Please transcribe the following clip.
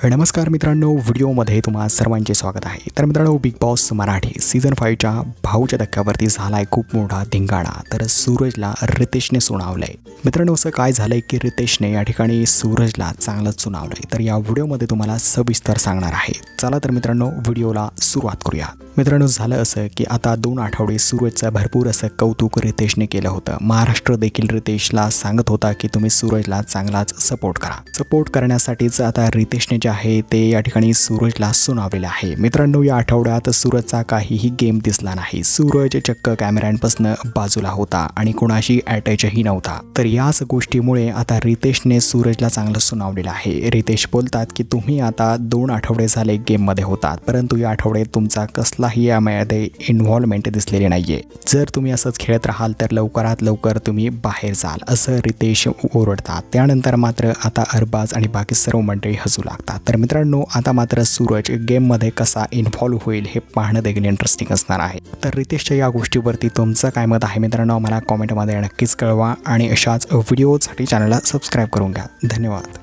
नमस्कार मित्रांनो, व्हिडिओमध्ये तुम्हा सर्वांचे स्वागत आहे। तर मित्रांनो, बिग बॉस मराठी सीझन 5 च्या भाऊच्या धक्क्यावरती झालाय खूप मोठा धिंगाणा। तर सूरजला रितेशने सुनावलंय। मित्रांनो, असं काय झालंय की रितेशने या ठिकाणी सूरजला चांगलंच सुनावलंय। तर या व्हिडिओमध्ये तुम्हाला सविस्तर सांगणार आहे। चला तर मित्रांनो, व्हिडिओला सुरुवात करूया। मित्रांनो, झालं असं की आता 2 आठवडे सूरजचं भरपूर असं कौतुक रितेशने केलं होतं। महाराष्ट्र देखील रितेशला सांगत होता की तुम्ही सूरजला चांगलाच सपोर्ट करा। सपोर्ट करण्यासाठीच आता रितेशने जे आहे ते या ठिकाणी सूरजला सुनावलेलं आहे। मित्रांनो, या आठवड्यात सूरजचा काहीही गेम दिसला नाही। सूरज चक्क कॅमेऱ्यांपासून बाजूला होता आणि कोणाशी अटॅचही नव्हता। तर याच गोष्टीमुळे आता रितेशने सूरजला चांगलं सुनावलेलं आहे। रितेश बोलतात की तुम्ही आता 2 आठवडे झाले गेममध्ये होतात, परंतु या आठवड्यात तुमचा कसलाही यामध्ये इन्व्हॉल्वमेंट दिसलेली नाहीये। जर तुम्ही असंच खेळत राहाल तर लवकरात लवकर तुम्ही बाहेर जाल, असं रितेश ओरडतात। त्यानंतर मात्र आता अरबाज आणि बाकी सर्व मंडळी हसू लागतात। तर मित्रांनो, आता मात्र सूरज गेममध्ये कसा इन्व्हॉल्व होईल हे पाहणं देखील इंटरेस्टिंग असणार आहे। तर रितेशच्या या गोष्टीवरती तुमचं काय मत आहे मित्रांनो, मला कॉमेंटमध्ये नक्कीच कळवा आणि अशाच व्हिडिओसाठी चॅनलला सबस्क्राईब करून घ्या। धन्यवाद।